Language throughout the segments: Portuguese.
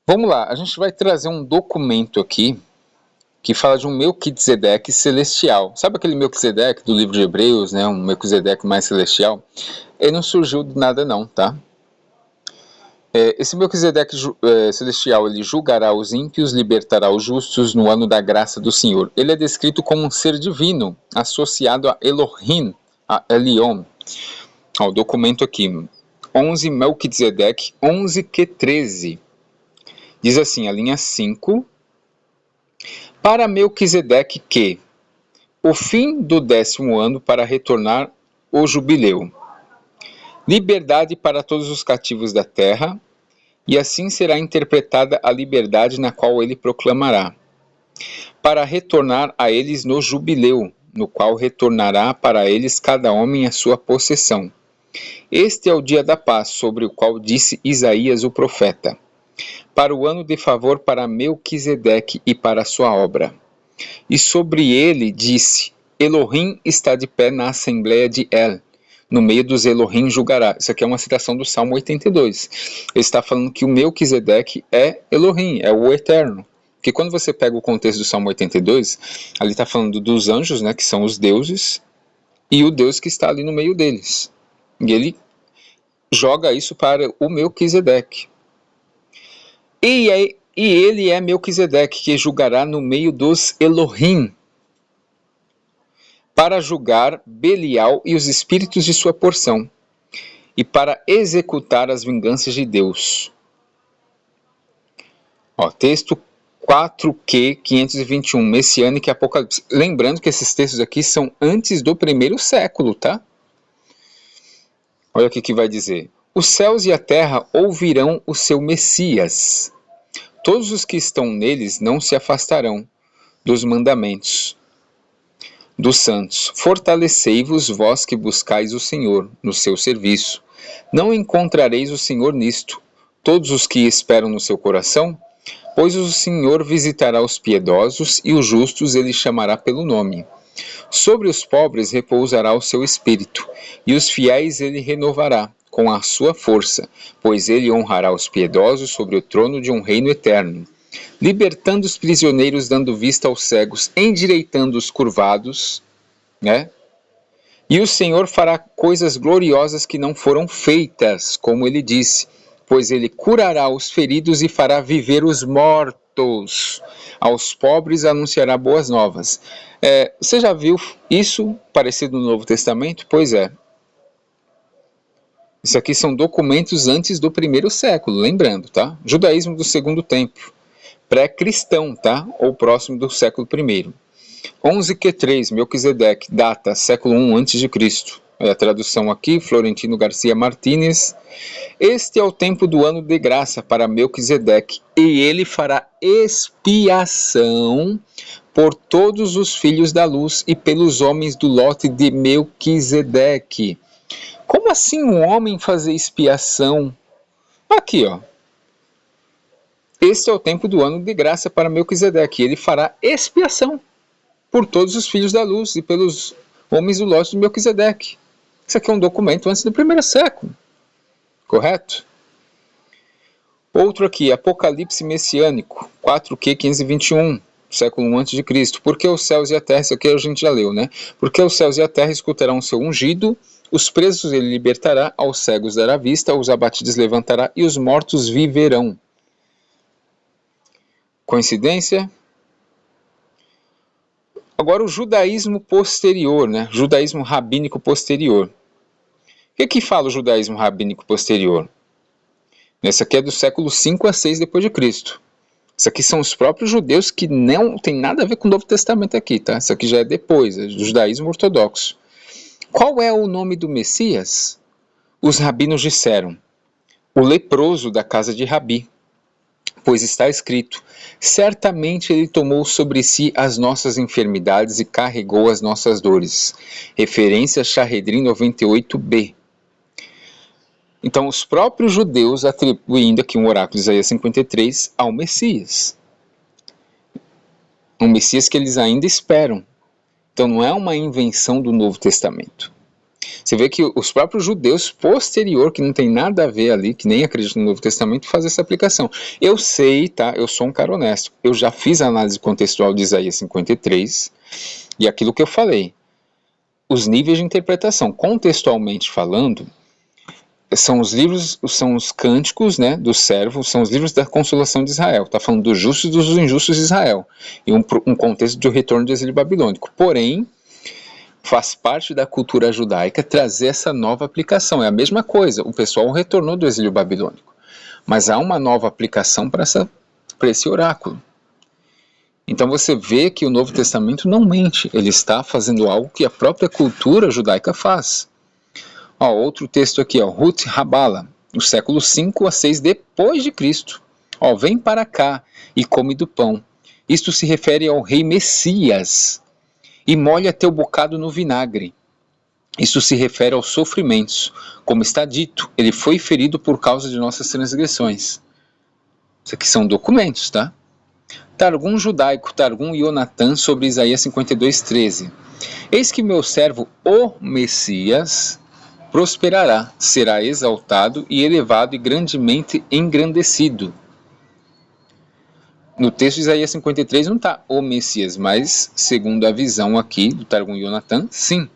Vamos lá, a gente vai trazer um documento aqui que fala de um Melquisedeque celestial. Sabe aquele Melquisedeque do livro de Hebreus, né? Um Melquisedeque mais celestial? Ele não surgiu do nada não, tá? Esse Melquisedeque celestial, ele julgará os ímpios, libertará os justos no ano da graça do Senhor. Ele é descrito como um ser divino, associado a Elohim, a Elion. Ó, o documento aqui, 11 Melquisedeque, 11 Q13. Diz assim, a linha 5, para Melquisedeque que, o fim do 10º ano para retornar o jubileu, liberdade para todos os cativos da terra, e assim será interpretada a liberdade na qual ele proclamará, para retornar a eles no jubileu, no qual retornará para eles cada homem a sua possessão. Este é o dia da paz, sobre o qual disse Isaías o profeta, para o ano de favor para Melquisedeque e para a sua obra. E sobre ele disse, Elohim está de pé na assembleia de El, no meio dos Elohim julgará. Isso aqui é uma citação do Salmo 82. Ele está falando que o Melquisedeque é Elohim, é o Eterno. Porque quando você pega o contexto do Salmo 82, ali está falando dos anjos, né, que são os deuses, e o Deus que está ali no meio deles. E ele joga isso para o Melquisedeque. E ele é Melquisedeque, que julgará no meio dos Elohim, para julgar Belial e os espíritos de sua porção, e para executar as vinganças de Deus. Ó, texto 4Q 521, Messiânica e Apocalipse. Lembrando que esses textos aqui são antes do 1º século, tá? Olha o que vai dizer. Os céus e a terra ouvirão o seu Messias. Todos os que estão neles não se afastarão dos mandamentos dos santos. Fortalecei-vos, vós que buscais o Senhor, no seu serviço. Não encontrareis o Senhor nisto, todos os que esperam no seu coração, pois o Senhor visitará os piedosos e os justos ele chamará pelo nome. Sobre os pobres repousará o seu espírito, e os fiéis ele renovará com a sua força, pois ele honrará os piedosos sobre o trono de um reino eterno, libertando os prisioneiros, dando vista aos cegos, endireitando os curvados, né? E o Senhor fará coisas gloriosas que não foram feitas, como ele disse, pois ele curará os feridos e fará viver os mortos. Aos pobres anunciará boas novas. Você já viu isso parecido no Novo Testamento? Pois é. Isso aqui são documentos antes do 1º século, lembrando, tá? Judaísmo do segundo tempo. Pré-cristão, tá? Ou próximo do século I. 11Q3, Melquisedeque, data, século I a.C. A tradução aqui, Florentino Garcia Martínez. Este é o tempo do ano de graça para Melquisedeque, e ele fará expiação por todos os filhos da luz e pelos homens do lote de Melquisedeque. Como assim um homem fazer expiação? Aqui, ó. Este é o tempo do ano de graça para Melquisedeque, ele fará expiação por todos os filhos da luz e pelos homens do lote de Melquisedeque. Isso aqui é um documento antes do 1º século. Correto? Outro aqui, Apocalipse Messiânico, 4Q 521, século I a.C. Porque os céus e a terra, isso aqui a gente já leu, né? Porque os céus e a terra escutarão o seu ungido, os presos ele libertará, aos cegos dará vista, aos abatidos levantará e os mortos viverão. Coincidência? Agora o judaísmo posterior, né? Judaísmo rabínico posterior. O que fala o judaísmo rabínico posterior? Esse aqui é do século 5 a 6 depois de Cristo. Isso aqui são os próprios judeus que não tem nada a ver com o Novo Testamento aqui, tá? Isso aqui já é depois, é do judaísmo ortodoxo. Qual é o nome do Messias? Os rabinos disseram, o leproso da casa de Rabi. Pois está escrito, certamente ele tomou sobre si as nossas enfermidades e carregou as nossas dores. Referência a Shahedrin 98b. Então, os próprios judeus atribuindo aqui um oráculo de Isaías 53 ao Messias. Um Messias que eles ainda esperam. Então, não é uma invenção do Novo Testamento. Você vê que os próprios judeus posterior, que não tem nada a ver ali, que nem acreditam no Novo Testamento, fazem essa aplicação. Eu sei, tá? Eu sou um cara honesto. Eu já fiz a análise contextual de Isaías 53 e aquilo que eu falei. Os níveis de interpretação, contextualmente falando, são os livros, são os cânticos, né, do servo, são os livros da consolação de Israel. Está falando dos justos e dos injustos de Israel, em um contexto de retorno do exílio babilônico. Porém, faz parte da cultura judaica trazer essa nova aplicação. É a mesma coisa, o pessoal retornou do exílio babilônico, mas há uma nova aplicação para esse oráculo. Então você vê que o Novo Testamento não mente, ele está fazendo algo que a própria cultura judaica faz. Ó, outro texto aqui, ó, Ruth Rabala, no século 5 a 6 depois de Cristo. Ó, vem para cá e come do pão. Isto se refere ao rei Messias. E molha teu bocado no vinagre. Isso se refere aos sofrimentos. Como está dito, ele foi ferido por causa de nossas transgressões. Isso aqui são documentos, tá? Targum judaico, Targum Yonatan, sobre Isaías 52:13. Eis que meu servo, o Messias, prosperará, será exaltado e elevado e grandemente engrandecido. No texto de Isaías 53 não está o Messias, mas segundo a visão aqui do Targum Yonatan, sim.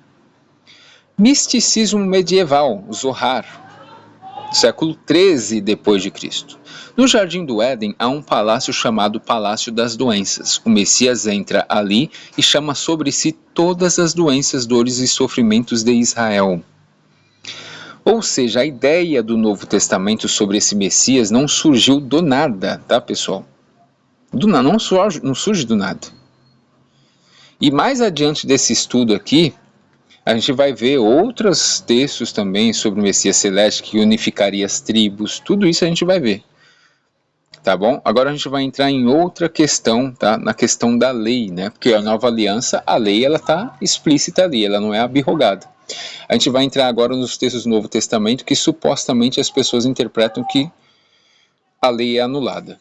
Misticismo medieval, Zohar, século 13 depois de Cristo. No Jardim do Éden há um palácio chamado Palácio das Doenças. O Messias entra ali e chama sobre si todas as doenças, dores e sofrimentos de Israel. Ou seja, a ideia do Novo Testamento sobre esse Messias não surgiu do nada, tá, pessoal? Do nada, não surge do nada. E mais adiante desse estudo aqui, a gente vai ver outros textos também sobre o Messias Celeste que unificaria as tribos, tudo isso a gente vai ver. Tá bom? Agora a gente vai entrar em outra questão, tá? Na questão da lei, né? Porque a nova aliança, a lei, ela tá explícita ali, ela não é abrogada. A gente vai entrar agora nos textos do Novo Testamento que supostamente as pessoas interpretam que a lei é anulada.